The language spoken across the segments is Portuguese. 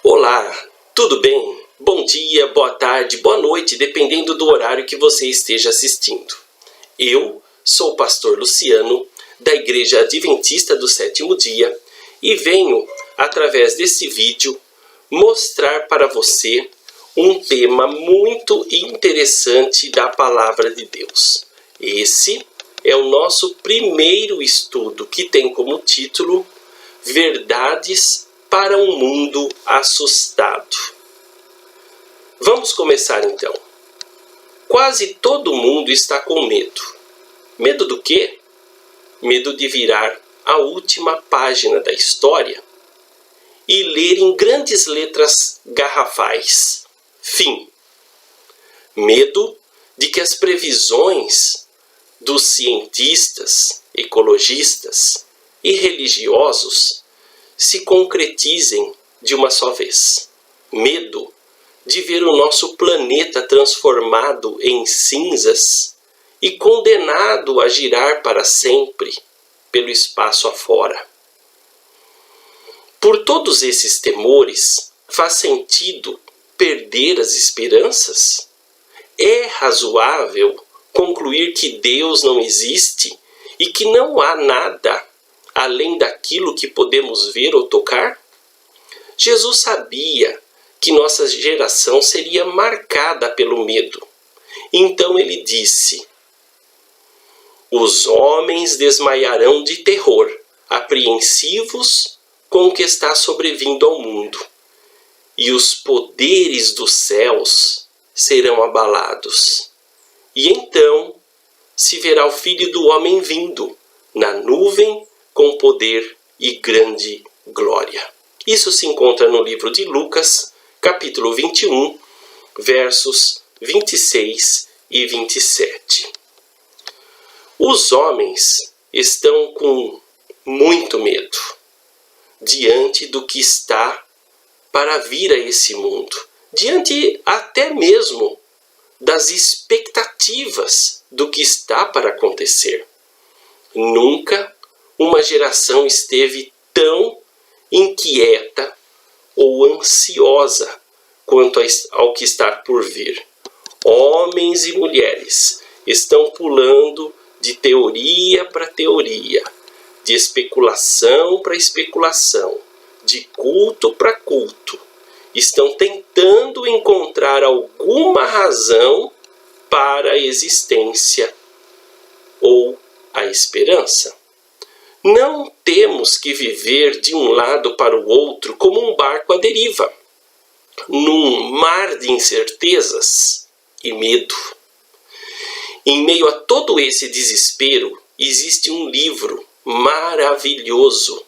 Olá, tudo bem? Bom dia, boa tarde, boa noite, dependendo do horário que você esteja assistindo. Eu sou o pastor Luciano, da Igreja Adventista do Sétimo Dia, e venho, através desse vídeo, mostrar para você um tema muito interessante da Palavra de Deus. Esse é o nosso primeiro estudo, que tem como título Verdades para um mundo assustado. Vamos começar então. Quase todo mundo está com medo. Medo do quê? Medo de virar a última página da história e ler em grandes letras garrafais: fim. Medo de que as previsões dos cientistas, ecologistas e religiosos se concretizem de uma só vez. Medo de ver o nosso planeta transformado em cinzas e condenado a girar para sempre pelo espaço afora. Por todos esses temores, faz sentido perder as esperanças? É razoável concluir que Deus não existe e que não há nada além daquilo que podemos ver ou tocar? Jesus sabia que nossa geração seria marcada pelo medo. Então ele disse: os homens desmaiarão de terror, apreensivos com o que está sobrevindo ao mundo, e os poderes dos céus serão abalados. E então se verá o Filho do Homem vindo na nuvem com poder e grande glória. Isso se encontra no livro de Lucas, capítulo 21, versos 26 e 27. Os homens estão com muito medo diante do que está para vir a esse mundo, diante até mesmo das expectativas do que está para acontecer. Nunca uma geração esteve tão inquieta ou ansiosa quanto ao que está por vir. Homens e mulheres estão pulando de teoria para teoria, de especulação para especulação, de culto para culto. Estão tentando encontrar alguma razão para a existência ou a esperança. Não temos que viver de um lado para o outro como um barco à deriva, num mar de incertezas e medo. Em meio a todo esse desespero, existe um livro maravilhoso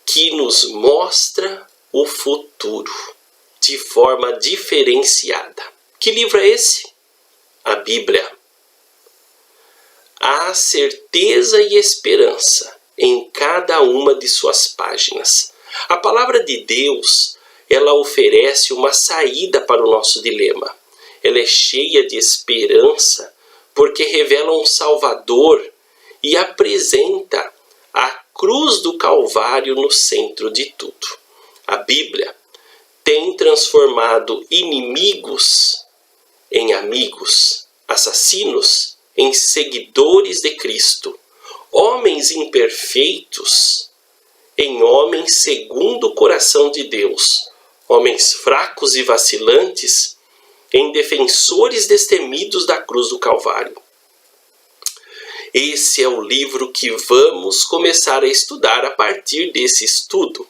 que nos mostra o futuro de forma diferenciada. Que livro é esse? A Bíblia. Há certeza e esperança em cada uma de suas páginas. A palavra de Deus, ela oferece uma saída para o nosso dilema. Ela é cheia de esperança porque revela um Salvador e apresenta a cruz do Calvário no centro de tudo. A Bíblia tem transformado inimigos em amigos, assassinos em seguidores de Cristo, homens imperfeitos em homens segundo o coração de Deus, homens fracos e vacilantes em defensores destemidos da cruz do Calvário. Esse é o livro que vamos começar a estudar a partir desse estudo.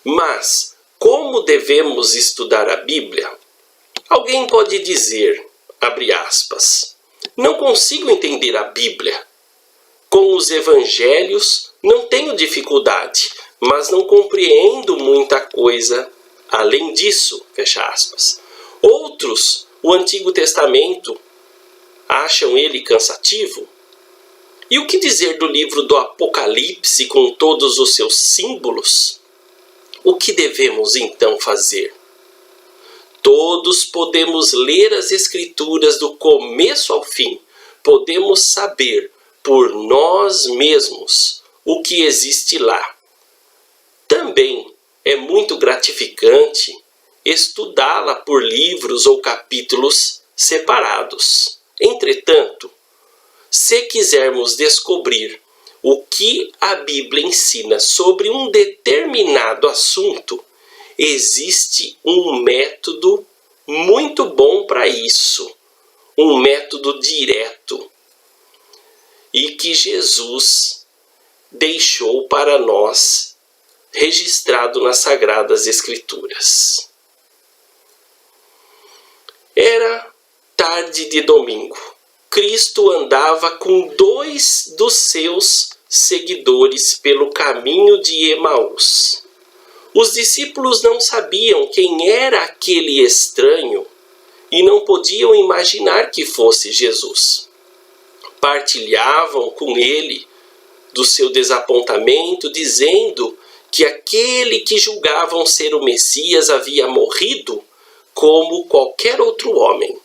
Mas como devemos estudar a Bíblia? Alguém pode dizer, abre aspas, não consigo entender a Bíblia. Com os evangelhos não tenho dificuldade, mas não compreendo muita coisa além disso, fecha aspas. Outros, o Antigo Testamento, acham ele cansativo? E o que dizer do livro do Apocalipse com todos os seus símbolos? O que devemos então fazer? Todos podemos ler as Escrituras do começo ao fim. Podemos saber por nós mesmos o que existe lá. Também é muito gratificante estudá-la por livros ou capítulos separados. Entretanto, se quisermos descobrir o que a Bíblia ensina sobre um determinado assunto, existe um método muito bom para isso, um método direto, e que Jesus deixou para nós, registrado nas Sagradas Escrituras. Era tarde de domingo. Cristo andava com 2 dos seus seguidores pelo caminho de Emaús. Os discípulos não sabiam quem era aquele estranho e não podiam imaginar que fosse Jesus. Partilhavam com ele do seu desapontamento, dizendo que aquele que julgavam ser o Messias havia morrido como qualquer outro homem.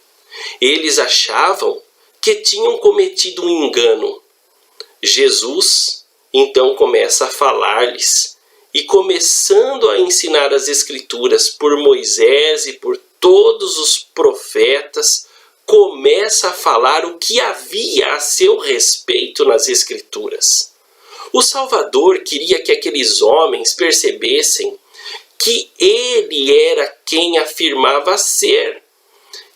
Eles achavam que tinham cometido um engano. Jesus então começa a falar-lhes e, começando a ensinar as Escrituras por Moisés e por todos os profetas, começa a falar o que havia a seu respeito nas Escrituras. O Salvador queria que aqueles homens percebessem que ele era quem afirmava ser.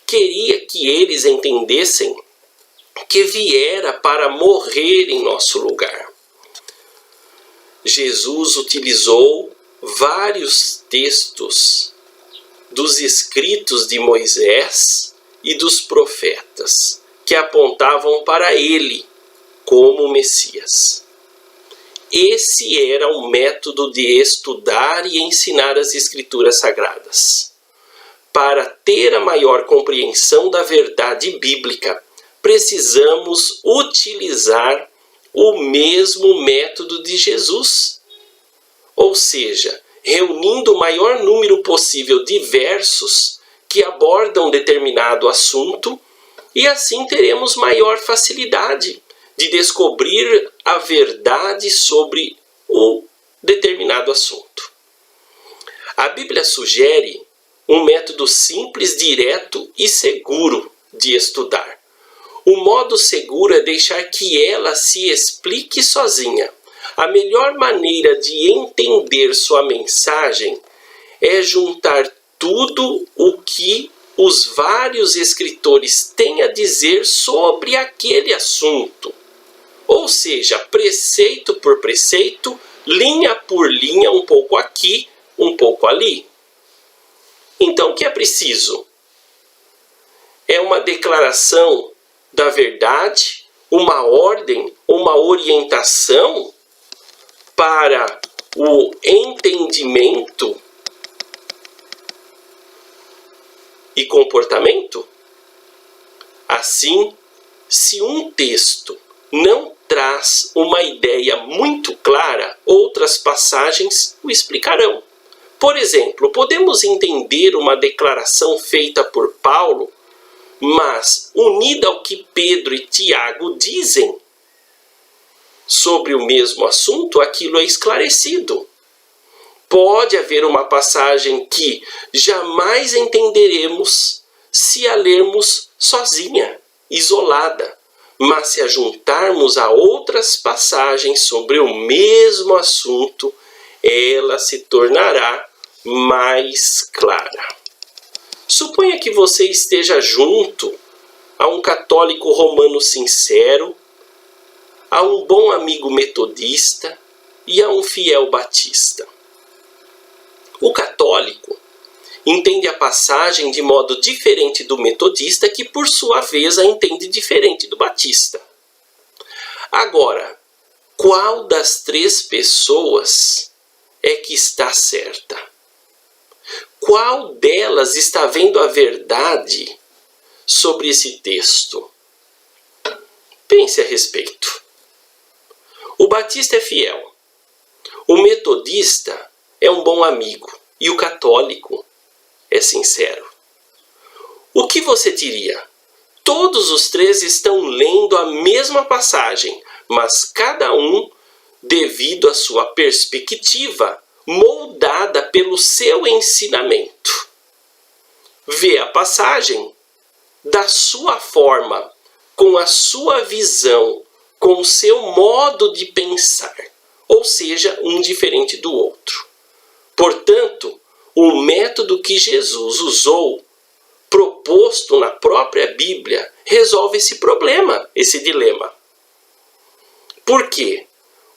Queria que eles entendessem que viera para morrer em nosso lugar. Jesus utilizou vários textos dos escritos de Moisés e dos profetas que apontavam para ele como Messias. Esse era o método de estudar e ensinar as Escrituras Sagradas. Para ter a maior compreensão da verdade bíblica, precisamos utilizar o mesmo método de Jesus. Ou seja, reunindo o maior número possível de versos que abordam determinado assunto, e assim teremos maior facilidade de descobrir a verdade sobre o determinado assunto. A Bíblia sugere um método simples, direto e seguro de estudar. O modo seguro é deixar que ela se explique sozinha. A melhor maneira de entender sua mensagem é juntar tudo o que os vários escritores têm a dizer sobre aquele assunto. Ou seja, preceito por preceito, linha por linha, um pouco aqui, um pouco ali. Então, o que é preciso? É uma declaração da verdade, uma ordem, uma orientação para o entendimento e comportamento? Assim, se um texto não traz uma ideia muito clara, outras passagens o explicarão. Por exemplo, podemos entender uma declaração feita por Paulo, mas unida ao que Pedro e Tiago dizem sobre o mesmo assunto, aquilo é esclarecido. Pode haver uma passagem que jamais entenderemos se a lermos sozinha, isolada, mas se a juntarmos a outras passagens sobre o mesmo assunto, ela se tornará mais clara. Suponha que você esteja junto a um católico romano sincero, a um bom amigo metodista e a um fiel batista. O católico entende a passagem de modo diferente do metodista, que por sua vez a entende diferente do batista. Agora, qual das 3 pessoas é que está certa? Qual delas está vendo a verdade sobre esse texto? Pense a respeito. O batista é fiel, o metodista é um bom amigo e o católico é sincero. O que você diria? Todos os 3 estão lendo a mesma passagem, mas cada um, devido à sua perspectiva, moldada pelo seu ensinamento. Vê a passagem da sua forma, com a sua visão, com o seu modo de pensar, ou seja, um diferente do outro. Portanto, o método que Jesus usou, proposto na própria Bíblia, resolve esse problema, esse dilema. Por quê?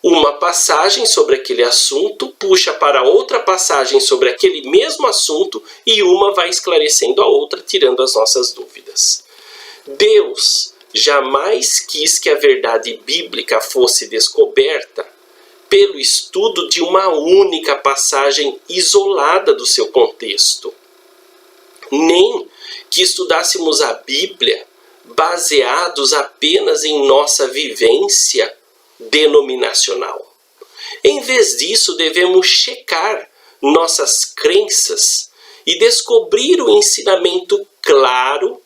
Uma passagem sobre aquele assunto puxa para outra passagem sobre aquele mesmo assunto e uma vai esclarecendo a outra, tirando as nossas dúvidas. Deus jamais quis que a verdade bíblica fosse descoberta pelo estudo de uma única passagem isolada do seu contexto, nem que estudássemos a Bíblia baseados apenas em nossa vivência denominacional. Em vez disso, devemos checar nossas crenças e descobrir o ensinamento claro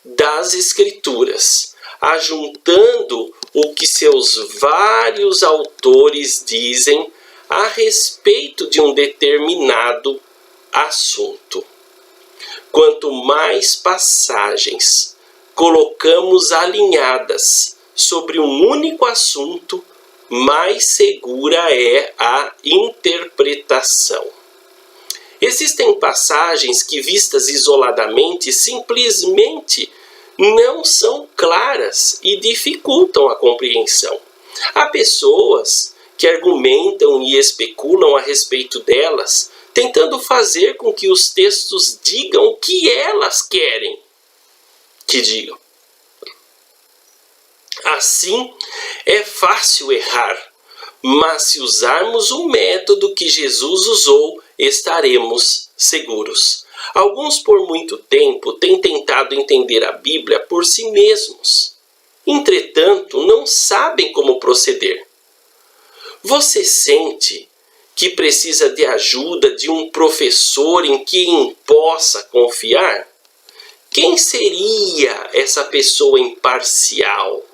das Escrituras, ajuntando o que seus vários autores dizem a respeito de um determinado assunto. Quanto mais passagens colocamos alinhadas sobre um único assunto, mais segura é a interpretação. Existem passagens que, vistas isoladamente, simplesmente não são claras e dificultam a compreensão. Há pessoas que argumentam e especulam a respeito delas, tentando fazer com que os textos digam o que elas querem que digam. Assim, é fácil errar, mas se usarmos o método que Jesus usou, estaremos seguros. Alguns, por muito tempo, têm tentado entender a Bíblia por si mesmos. Entretanto, não sabem como proceder. Você sente que precisa de ajuda de um professor em quem possa confiar? Quem seria essa pessoa imparcial?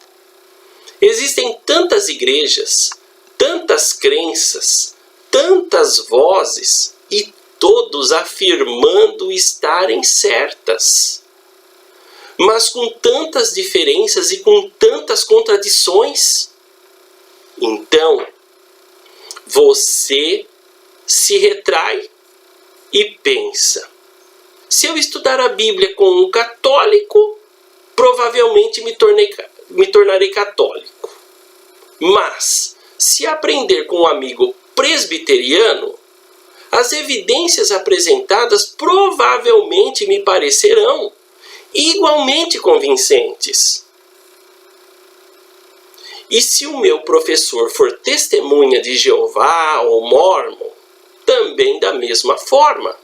Existem tantas igrejas, tantas crenças, tantas vozes e todos afirmando estarem certas. Mas com tantas diferenças e com tantas contradições. Então, você se retrai e pensa: se eu estudar a Bíblia com um católico, provavelmente me tornarei católico. Mas, se aprender com um amigo presbiteriano, as evidências apresentadas provavelmente me parecerão igualmente convincentes. E se o meu professor for testemunha de Jeová ou Mórmon, também da mesma forma.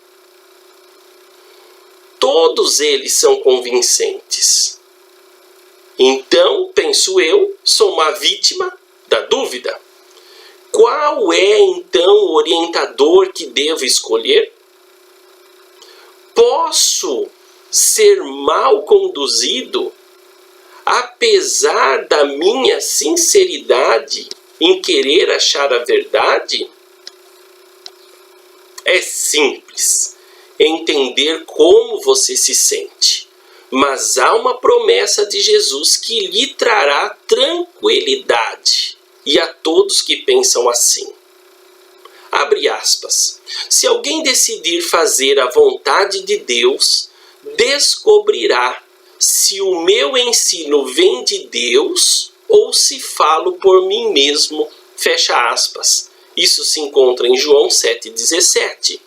Todos eles são convincentes. Então, penso eu, sou uma vítima da dúvida. Qual é, então, o orientador que devo escolher? Posso ser mal conduzido, apesar da minha sinceridade em querer achar a verdade? É simples entender como você se sente, mas há uma promessa de Jesus que lhe trará tranquilidade, e a todos que pensam assim. Abre aspas. Se alguém decidir fazer a vontade de Deus, descobrirá se o meu ensino vem de Deus ou se falo por mim mesmo, fecha aspas. Isso se encontra em João 7,17.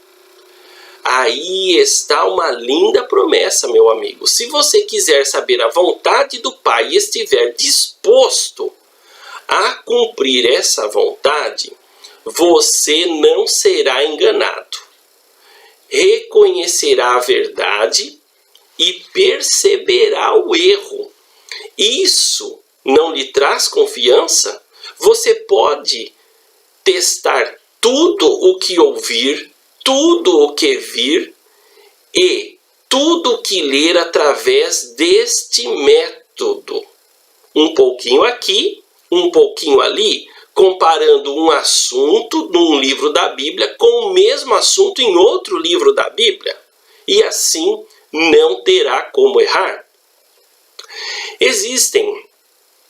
Aí está uma linda promessa, meu amigo. Se você quiser saber a vontade do Pai e estiver disposto a cumprir essa vontade, você não será enganado. Reconhecerá a verdade e perceberá o erro. Isso não lhe traz confiança? Você pode testar tudo o que ouvir, tudo o que vir e tudo o que ler através deste método. Um pouquinho aqui, um pouquinho ali, comparando um assunto num livro da Bíblia com o mesmo assunto em outro livro da Bíblia. E assim não terá como errar. Existem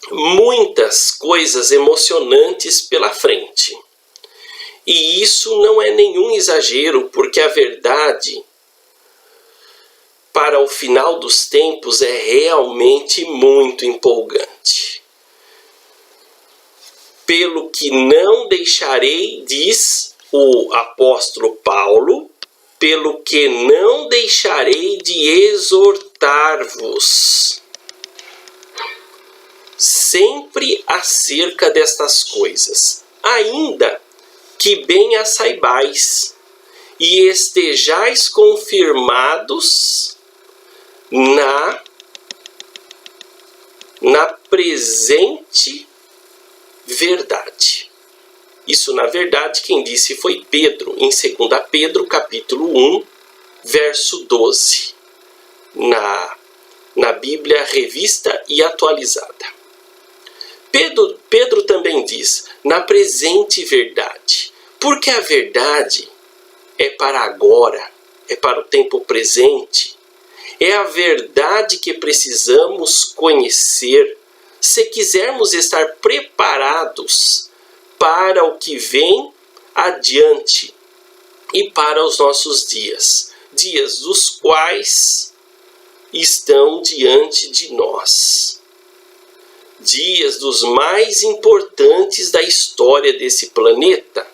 muitas coisas emocionantes pela frente. E isso não é nenhum exagero, porque a verdade para o final dos tempos é realmente muito empolgante. Pelo que não deixarei, diz o apóstolo Paulo, pelo que não deixarei de exortar-vos sempre acerca destas coisas, ainda que bem as saibais, e estejais confirmados na presente verdade. Isso, na verdade, quem disse foi Pedro, em 2 Pedro, capítulo 1, verso 12, na Bíblia Revista e Atualizada. Pedro também diz, na presente verdade, porque a verdade é para agora, é para o tempo presente, é a verdade que precisamos conhecer se quisermos estar preparados para o que vem adiante e para os nossos dias, dias dos quais estão diante de nós. Dias dos mais importantes da história desse planeta,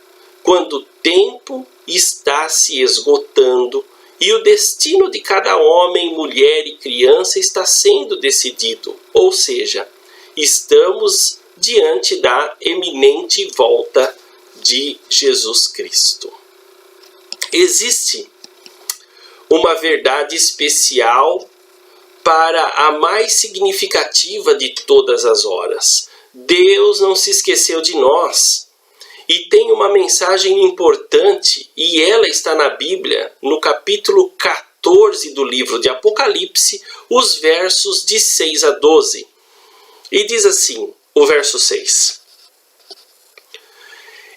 quando o tempo está se esgotando e o destino de cada homem, mulher e criança está sendo decidido, ou seja, estamos diante da eminente volta de Jesus Cristo. Existe uma verdade especial para a mais significativa de todas as horas. Deus não se esqueceu de nós. E tem uma mensagem importante, e ela está na Bíblia, no capítulo 14 do livro de Apocalipse, os versos de 6 a 12. E diz assim, o verso 6.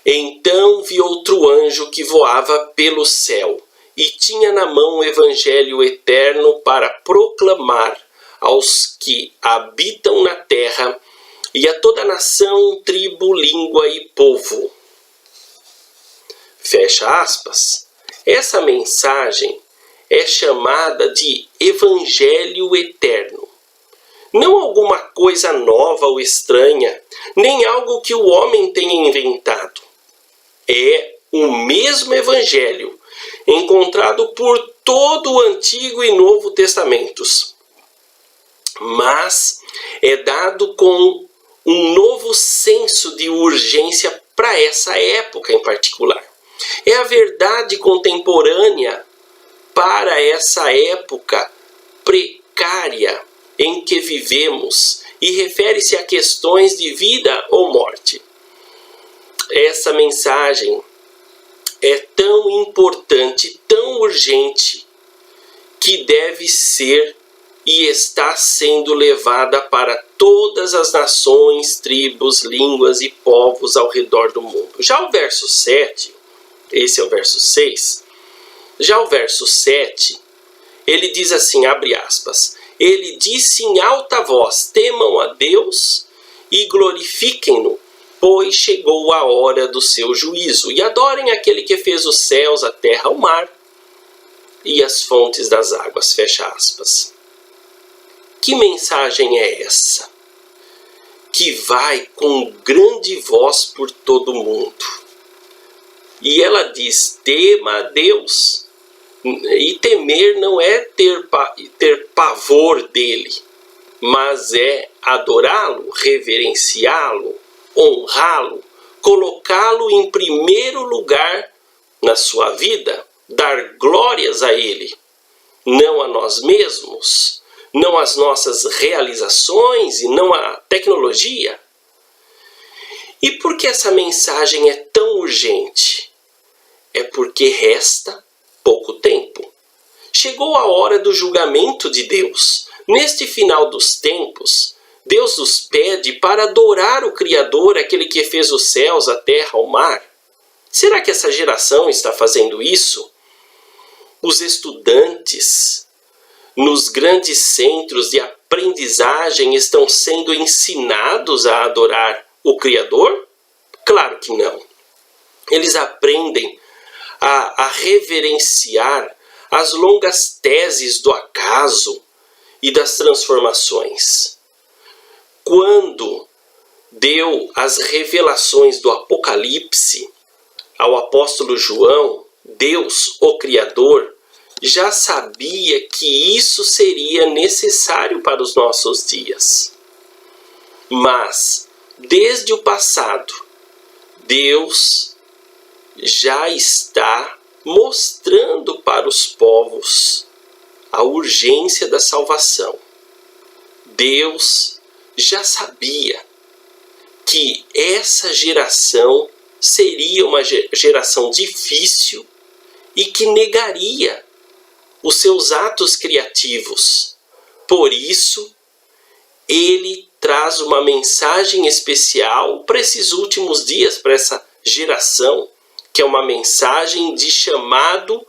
Então vi outro anjo que voava pelo céu, e tinha na mão o evangelho eterno para proclamar aos que habitam na terra e a toda nação, tribo, língua e povo. Fecha aspas. Essa mensagem é chamada de evangelho eterno. Não alguma coisa nova ou estranha, nem algo que o homem tenha inventado. É o mesmo evangelho encontrado por todo o Antigo e Novo Testamentos, mas é dado com um novo senso de urgência para essa época em particular. É a verdade contemporânea para essa época precária em que vivemos e refere-se a questões de vida ou morte. Essa mensagem é tão importante, tão urgente, que deve ser e está sendo levada para todas as nações, tribos, línguas e povos ao redor do mundo. Já o verso 7, esse é o verso 6, já o verso 7, ele diz assim, abre aspas, ele disse em alta voz, temam a Deus e glorifiquem-no, pois chegou a hora do seu juízo, e adorem aquele que fez os céus, a terra, o mar e as fontes das águas. Fecha aspas. Que mensagem é essa? Que vai com grande voz por todo mundo. E ela diz, tema a Deus. E temer não é ter pavor dele, mas é adorá-lo, reverenciá-lo, honrá-lo, colocá-lo em primeiro lugar na sua vida, dar glórias a ele, não a nós mesmos, não às nossas realizações e não à tecnologia. E por que essa mensagem é tão urgente? É porque resta pouco tempo. Chegou a hora do julgamento de Deus. Neste final dos tempos, Deus nos pede para adorar o Criador, aquele que fez os céus, a terra, o mar. Será que essa geração está fazendo isso? Os estudantes nos grandes centros de aprendizagem estão sendo ensinados a adorar o Criador? Claro que não. Eles aprendem a reverenciar as longas teses do acaso e das transformações. Quando deu as revelações do Apocalipse ao apóstolo João, Deus, o Criador, já sabia que isso seria necessário para os nossos dias. Mas, desde o passado, Deus já está mostrando para os povos a urgência da salvação. Deus já sabia que essa geração seria uma geração difícil e que negaria os seus atos criativos. Por isso, ele traz uma mensagem especial para esses últimos dias, para essa geração, que é uma mensagem de chamado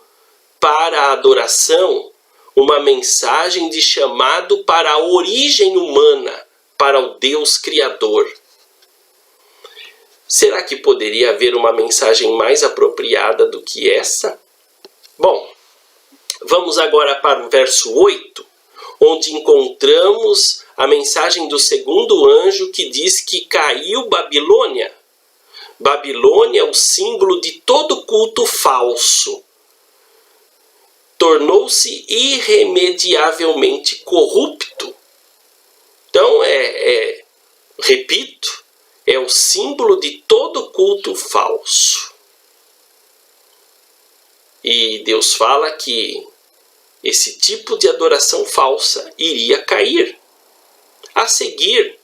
para a adoração, uma mensagem de chamado para a origem humana, para o Deus Criador. Será que poderia haver uma mensagem mais apropriada do que essa? Bom, vamos agora para o verso 8, onde encontramos a mensagem do segundo anjo que diz que caiu Babilônia. Babilônia é o símbolo de todo culto falso. Tornou-se irremediavelmente corrupto. Então, repito, é o símbolo de todo culto falso. E Deus fala que esse tipo de adoração falsa iria cair. A seguir,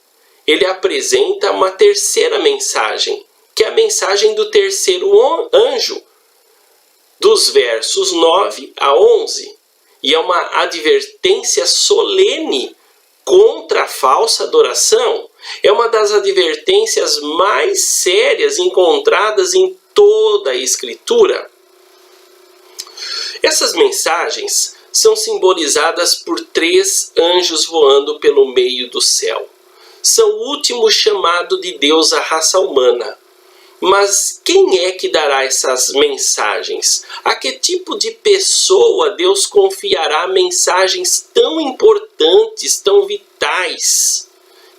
ele apresenta uma terceira mensagem, que é a mensagem do terceiro anjo, dos versos 9 a 11. E é uma advertência solene contra a falsa adoração. É uma das advertências mais sérias encontradas em toda a Escritura. Essas mensagens são simbolizadas por 3 anjos voando pelo meio do céu. São o último chamado de Deus à raça humana. Mas quem é que dará essas mensagens? A que tipo de pessoa Deus confiará mensagens tão importantes, tão vitais,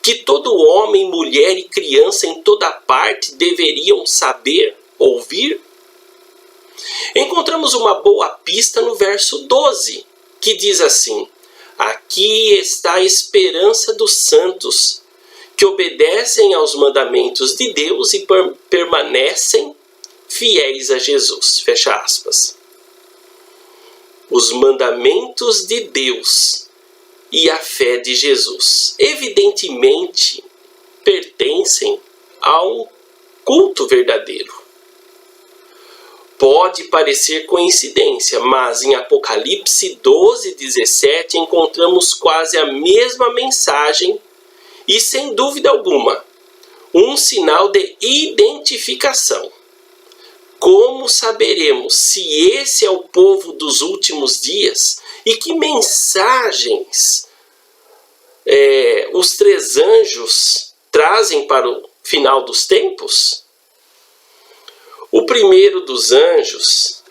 que todo homem, mulher e criança em toda parte deveriam saber, ouvir? Encontramos uma boa pista no verso 12, que diz assim: aqui está a esperança dos santos, que obedecem aos mandamentos de Deus e permanecem fiéis a Jesus. Fecha aspas. Os mandamentos de Deus e a fé de Jesus, evidentemente, pertencem a um culto verdadeiro. Pode parecer coincidência, mas em Apocalipse 12:17 encontramos quase a mesma mensagem e, sem dúvida alguma, um sinal de identificação. Como saberemos se esse é o povo dos últimos dias e que mensagens os 3 anjos trazem para o final dos tempos? O primeiro dos anjos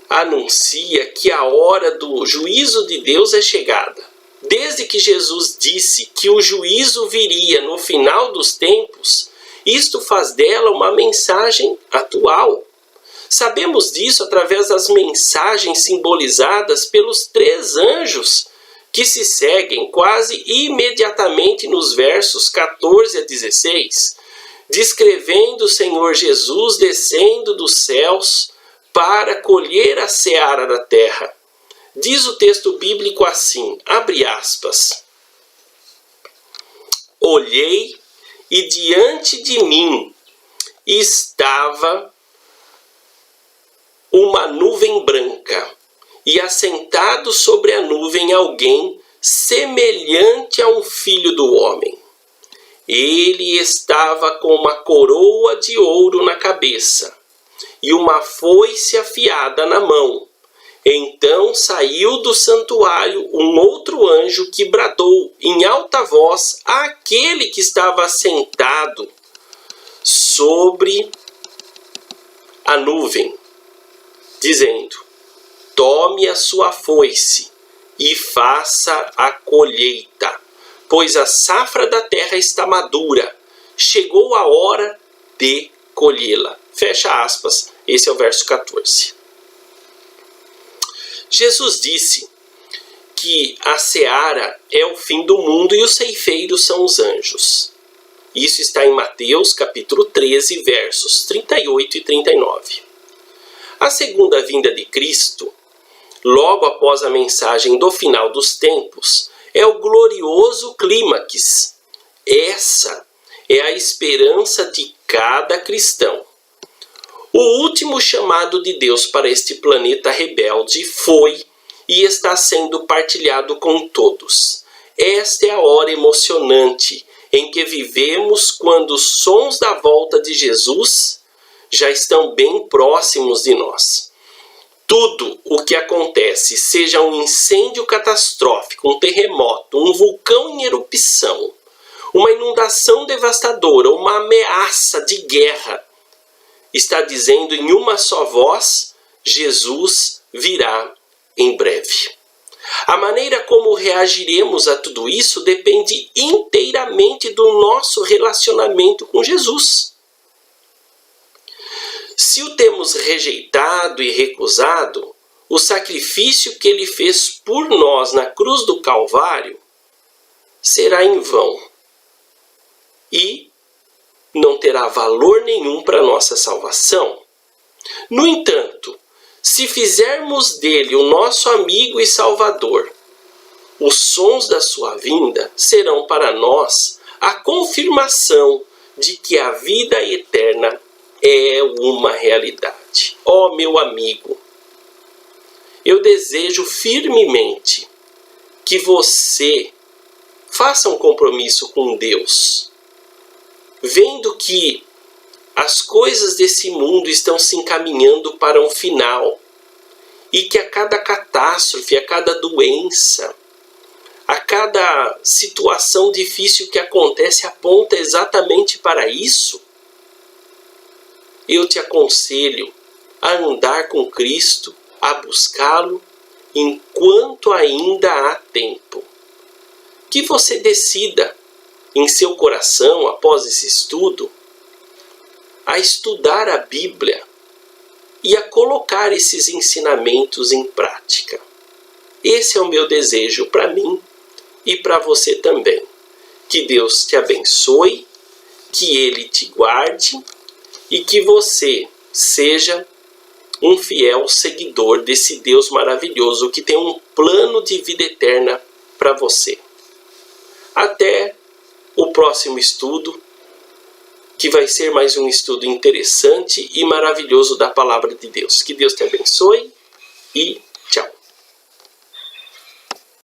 anuncia que a hora do juízo de Deus é chegada. Desde que Jesus disse que o juízo viria no final dos tempos, isto faz dela uma mensagem atual. Sabemos disso através das mensagens simbolizadas pelos 3 anjos, que se seguem quase imediatamente nos versos 14 a 16, descrevendo o Senhor Jesus descendo dos céus para colher a seara da terra. Diz o texto bíblico assim, abre aspas: olhei e diante de mim estava uma nuvem branca, e assentado sobre a nuvem alguém semelhante a um filho do homem. Ele estava com uma coroa de ouro na cabeça e uma foice afiada na mão. Então saiu do santuário um outro anjo que bradou em alta voz àquele que estava sentado sobre a nuvem, dizendo: tome a sua foice e faça a colheita, pois a safra da terra está madura, chegou a hora de colhê-la. Fecha aspas, esse é o verso 14. Jesus disse que a seara é o fim do mundo e os ceifeiros são os anjos. Isso está em Mateus capítulo 13, versos 38 e 39. A segunda vinda de Cristo, logo após a mensagem do final dos tempos, é o glorioso clímax. Essa é a esperança de cada cristão. O último chamado de Deus para este planeta rebelde foi e está sendo partilhado com todos. Esta é a hora emocionante em que vivemos quando os sons da volta de Jesus já estão bem próximos de nós. Tudo o que acontece, seja um incêndio catastrófico, um terremoto, um vulcão em erupção, uma inundação devastadora, uma ameaça de guerra, está dizendo em uma só voz: Jesus virá em breve. A maneira como reagiremos a tudo isso depende inteiramente do nosso relacionamento com Jesus. Se o temos rejeitado e recusado, o sacrifício que ele fez por nós na cruz do Calvário será em vão e não terá valor nenhum para a nossa salvação. No entanto, se fizermos dele o nosso amigo e salvador, os sons da sua vinda serão para nós a confirmação de que a vida eterna é uma realidade. Ó, meu amigo, eu desejo firmemente que você faça um compromisso com Deus, vendo que as coisas desse mundo estão se encaminhando para um final e que a cada catástrofe, a cada doença, a cada situação difícil que acontece aponta exatamente para isso, eu te aconselho a andar com Cristo, a buscá-lo enquanto ainda há tempo. Que você decida em seu coração, após esse estudo, a estudar a Bíblia e a colocar esses ensinamentos em prática. Esse é o meu desejo para mim e para você também. Que Deus te abençoe, que Ele te guarde e que você seja um fiel seguidor desse Deus maravilhoso que tem um plano de vida eterna para você. Até o próximo estudo, que vai ser mais um estudo interessante e maravilhoso da Palavra de Deus. Que Deus te abençoe e